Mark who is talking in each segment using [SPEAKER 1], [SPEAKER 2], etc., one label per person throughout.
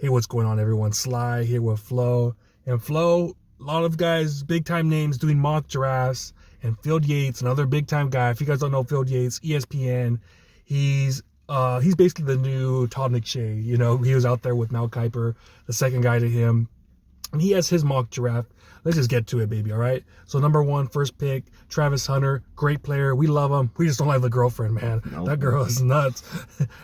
[SPEAKER 1] hey, what's going on, everyone? Sly here with Flo. And Flo, a lot of guys, big-time names doing mock drafts. And Phil Yates, another big-time guy. If you guys don't know Phil Yates, ESPN, he's basically the new Todd McShay. You know, he was out there with Mel Kiper, the second guy to him. And he has his mock draft. Let's just get to it, baby, all right? So number 1, first pick, Travis Hunter, great player. We love him. We just don't like the girlfriend, man. Nope. That girl is nuts.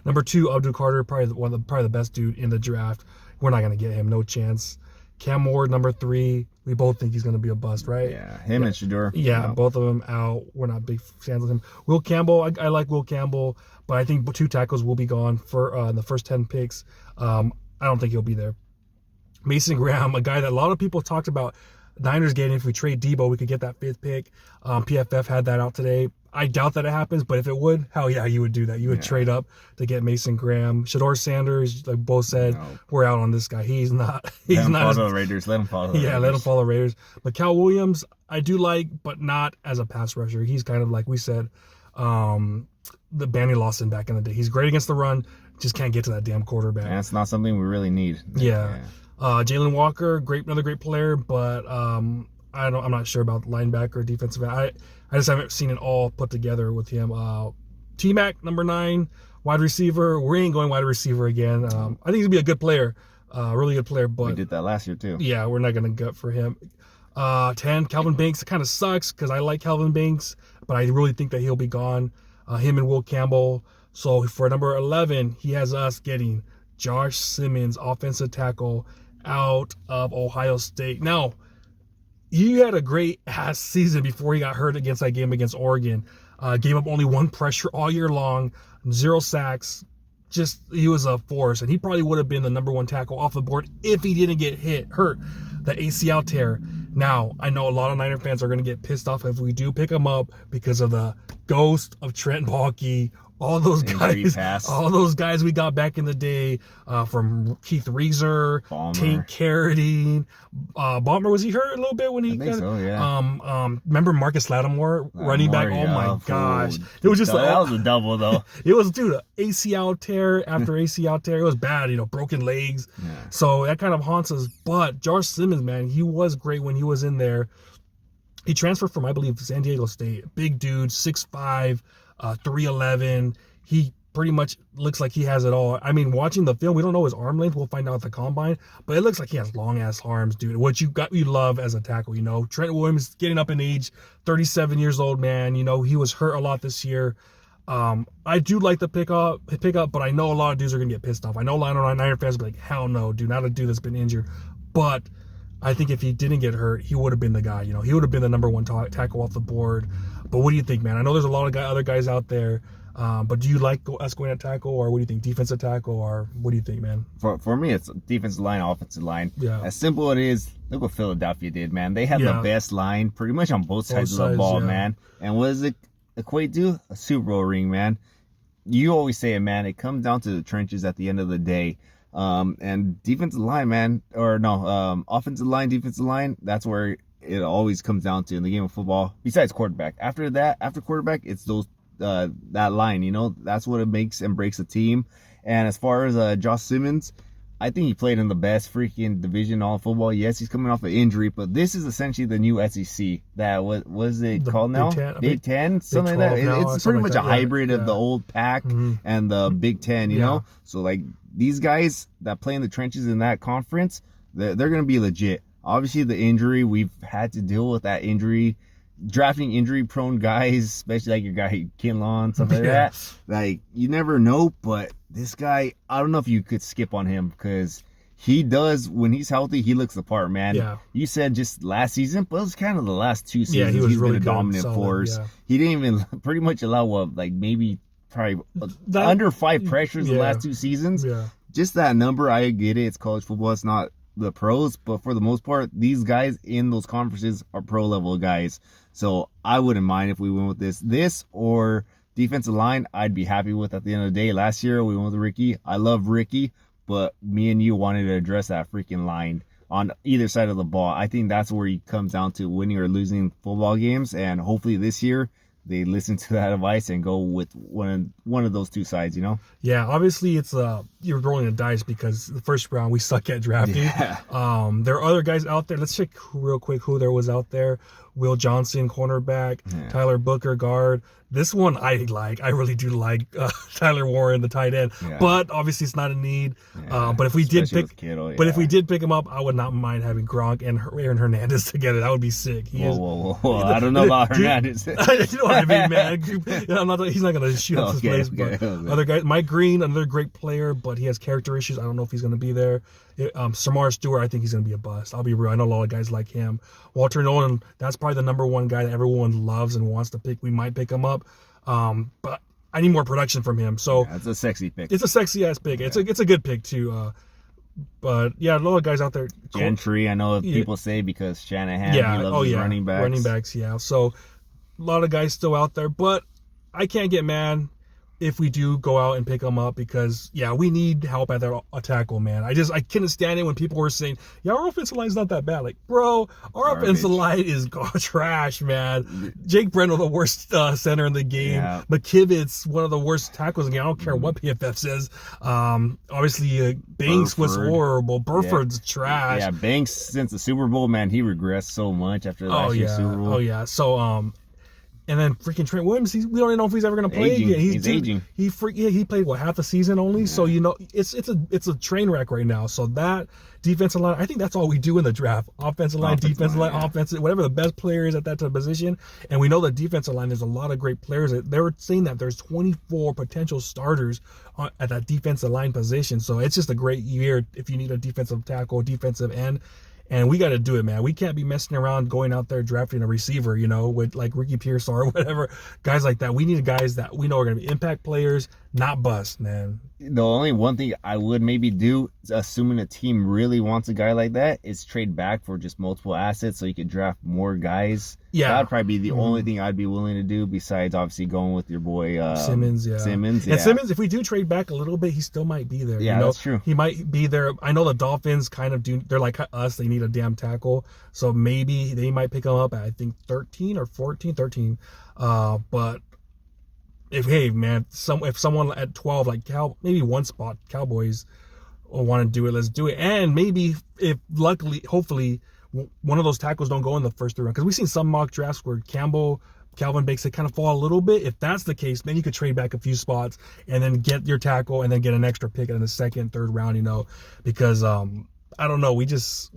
[SPEAKER 1] Number 2, Abdul Carter, probably the best dude in the draft. We're not going to get him, no chance. Cam Ward, number 3. We both think he's going to be a bust, right?
[SPEAKER 2] Yeah, him and Shador.
[SPEAKER 1] Yeah, both of them out. We're not big fans of him. Will Campbell, I like Will Campbell, but I think 2 tackles will be gone for the first 10 picks. I don't think he'll be there. Mason Graham, a guy that a lot of people talked about Niners getting. If we trade Debo, we could get that 5th pick. PFF had that out today. I doubt that it happens, but if it would, hell yeah, you would do that. You would trade up to get Mason Graham. Shador Sanders, like both said, we're out on this guy. He's not.
[SPEAKER 2] Let him follow the Raiders. Let him follow the Raiders.
[SPEAKER 1] Yeah, let him follow the Raiders. But Cal Williams, I do like, but not as a pass rusher. He's kind of like we said, the Banny Lawson back in the day. He's great against the run, just can't get to that damn quarterback.
[SPEAKER 2] And that's not something we really need.
[SPEAKER 1] Yeah. Jalen Walker, another great player, but I'm not sure about linebacker, defensive end. I just haven't seen it all put together with him. T-Mac, number 9, wide receiver. We ain't going wide receiver again. I think he's gonna be a good player, really good player. But
[SPEAKER 2] we did that last year too.
[SPEAKER 1] Yeah, we're not gonna gut for him. 10, Calvin Banks. It kind of sucks because I like Calvin Banks, but I really think that he'll be gone. Him and Will Campbell. So for number 11, he has us getting Josh Simmons, offensive tackle, out of Ohio State. Now, he had a great ass season before he got hurt against that game against Oregon. Gave up only 1 pressure all year long, 0 sacks. Just, he was a force, and he probably would have been the number 1 tackle off the board if he didn't get hurt, the ACL tear. Now, I know a lot of Niner fans are going to get pissed off if we do pick him up because of the ghost of Trent Baalke. All those guys we got back in the day, from Keith Reeser, Tank Carradine, Balmer, was he hurt a little bit when he?
[SPEAKER 2] I think so, yeah.
[SPEAKER 1] Remember Marcus Lattimore, running back? Oh my gosh,
[SPEAKER 2] it was just that was a double though.
[SPEAKER 1] It was, dude, ACL tear after ACL tear. It was bad, broken legs. Yeah. So that kind of haunts us. But Josh Simmons, man, he was great when he was in there. He transferred from, I believe, San Diego State. Big dude, 6'5". 311. He pretty much looks like he has it all. I mean, watching the film, we don't know his arm length. We'll find out at the combine, but it looks like he has long ass arms, dude. What you love as a tackle, Trent Williams getting up in age, 37 years old, man. He was hurt a lot this year. I do like the pick up, but I know a lot of dudes are gonna get pissed off. I know a lot of Niner fans will be like, hell no, dude, not a dude that's been injured. But I think if he didn't get hurt, he would have been the guy. He would have been the number 1 tackle off the board. But what do you think, man? I know there's a lot of other guys out there, but do you like us going at tackle, or what do you think, defensive tackle, or what do you think, man?
[SPEAKER 2] For me, it's defensive line, offensive line.
[SPEAKER 1] Yeah.
[SPEAKER 2] As simple as it is, look what Philadelphia did, man. They had the best line pretty much on both sides of the ball, man. And what does it equate to? A Super Bowl ring, man. You always say it, man. It comes down to the trenches at the end of the day. And defensive line, man, offensive line, defensive line, that's where it always comes down to in the game of football, besides quarterback. After quarterback, it's those that line, that's what it makes and breaks a team. And as far as Josh Simmons, I think he played in the best freaking division in all of football. Yes, he's coming off an injury, but this is essentially the new SEC. That was it called now? Big Ten? Something like that. It's pretty much a hybrid of the old Pac and the Big Ten, you know? So, like, these guys that play in the trenches in that conference, they're going to be legit. Obviously, the injury, we've had to deal with that injury. Drafting injury-prone guys, especially like your guy Kinlaw, stuff like that. Like, you never know, but this guy, I don't know if you could skip on him because he does, when he's healthy, he looks the part, man. Yeah. You said just last season, but it was kind of the last 2 seasons.
[SPEAKER 1] He's really
[SPEAKER 2] been a dominant force. Yeah. He didn't even pretty much allow, maybe probably under 5 pressures the last 2 seasons. Yeah. Just that number, I get it. It's college football. It's not the pros, but for the most part, these guys in those conferences are pro level guys. So I wouldn't mind if we went with this or defensive line. I'd be happy with at the end of the day. Last year we went with Ricky. I love Ricky, but me and you wanted to address that freaking line on either side of the ball. I think that's where he comes down to winning or losing football games, and hopefully this year they listen to that advice and go with one of those two sides, you know?
[SPEAKER 1] Yeah, obviously it's you're rolling the dice because the first round we suck at drafting.
[SPEAKER 2] Yeah.
[SPEAKER 1] There are other guys out there. Let's check real quick who there was out there. Will Johnson, cornerback. Yeah. Tyler Booker, guard. This one I like. I really do like Tyler Warren, the tight end. Yeah. But obviously it's not a need. Yeah. But if we did pick, if we did pick him up, I would not mind having Gronk and Aaron Hernandez together. That would be sick.
[SPEAKER 2] Whoa. I don't know about Hernandez.
[SPEAKER 1] You know what I mean, man. He's not going to shoot up his place. But other guys, Mike Green, another great player, but he has character issues. I don't know if he's going to be there. Samar Stewart, I think he's going to be a bust. I'll be real. I know a lot of guys like him. Walter Nolan, that's probably the number one guy that everyone loves and wants to pick. We might pick him up. But I need more production from him. So
[SPEAKER 2] it's a sexy pick.
[SPEAKER 1] It's a sexy ass pick. Yeah. It's a good pick too. But yeah, a lot of guys out there.
[SPEAKER 2] Gentry, I know people say because Shanahan, he loves his running backs.
[SPEAKER 1] Running backs, yeah. So a lot of guys still out there, but I can't get mad if we do go out and pick them up because we need help at that tackle, man. I couldn't stand it when people were saying, our offensive line's not that bad. Like, bro, our offensive line is trash, man. Jake Brendel, the worst center in the game. Yeah. McKivitz, one of the worst tackles in the game. I don't care what PFF says. Obviously, Banks was horrible. Burford's trash.
[SPEAKER 2] Yeah, Banks, since the Super Bowl, man, he regressed so much after last year's Super Bowl.
[SPEAKER 1] Oh, yeah. So, and then freaking Trent Williams, we don't even know if he's ever going to play again.
[SPEAKER 2] He's aging.
[SPEAKER 1] He played half a season only. Yeah. So it's a train wreck right now. So that defensive line, I think that's all we do in the draft: offensive line, defensive line, offensive, whatever the best player is at that position. And we know the defensive line. There's a lot of great players. They were saying that there's 24 potential starters at that defensive line position. So it's just a great year if you need a defensive tackle, defensive end. And we got to do it, man. We can't be messing around going out there drafting a receiver, with like Ricky Pearsall or whatever. Guys like that. We need guys that we know are going to be impact players, not bust, man.
[SPEAKER 2] The only one thing I would maybe do, assuming a team really wants a guy like that, is trade back for just multiple assets so you could draft more guys. Yeah. That would probably be the only thing I'd be willing to do besides obviously going with your boy
[SPEAKER 1] Simmons. Yeah.
[SPEAKER 2] Simmons,
[SPEAKER 1] And Simmons, if we do trade back a little bit, he still might be there.
[SPEAKER 2] Yeah, that's true.
[SPEAKER 1] He might be there. I know the Dolphins kind of do. They're like us. They need a damn tackle. So maybe they might pick him up at, I think, 13 or 14. But if someone at 12, like maybe one spot, Cowboys will want to do it, let's do it. And maybe if luckily, hopefully, one of those tackles don't go in the first 3 rounds. Because we've seen some mock drafts where Calvin Banks, they kind of fall a little bit. If that's the case, then you could trade back a few spots and then get your tackle and then get an extra pick in the second, third round, because I don't know. We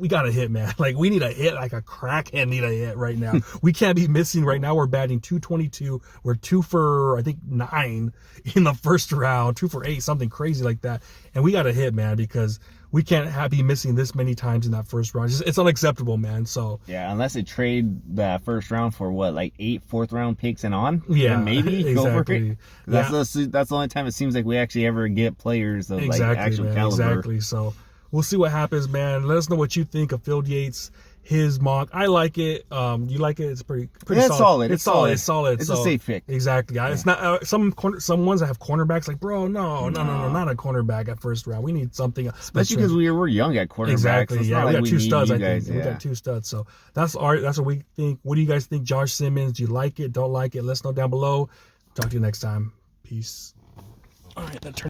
[SPEAKER 1] got to hit, man. Like, we need a hit, like a crackhead need a hit right now. We can't be missing right now. We're batting .222. We're 2 for, I think, 9 in the first round, 2 for 8, something crazy like that. And we got to hit, man, because we can't be missing this many times in that first round. It's unacceptable, man. So
[SPEAKER 2] yeah, unless they trade that first round for like 8 fourth-round picks and on,
[SPEAKER 1] yeah,
[SPEAKER 2] then maybe
[SPEAKER 1] exactly.
[SPEAKER 2] Go for it. That's the only time it seems like we actually ever get players of like actual caliber.
[SPEAKER 1] Exactly. So we'll see what happens, man. Let us know what you think of Phil Yates, his mock. I like it. You like it? It's pretty solid.
[SPEAKER 2] It's solid. It's a safe pick.
[SPEAKER 1] Exactly. Yeah. It's not some ones that have cornerbacks. Like, bro, no, not a cornerbag at first round. We need something.
[SPEAKER 2] Especially because we were young at cornerbacks.
[SPEAKER 1] Exactly.
[SPEAKER 2] So
[SPEAKER 1] yeah, we got 2 studs. I
[SPEAKER 2] think
[SPEAKER 1] we got 2 studs. So that's what we think. What do you guys think? Josh Simmons? Do you like it? Don't like it? Let us know down below. Talk to you next time. Peace. All right.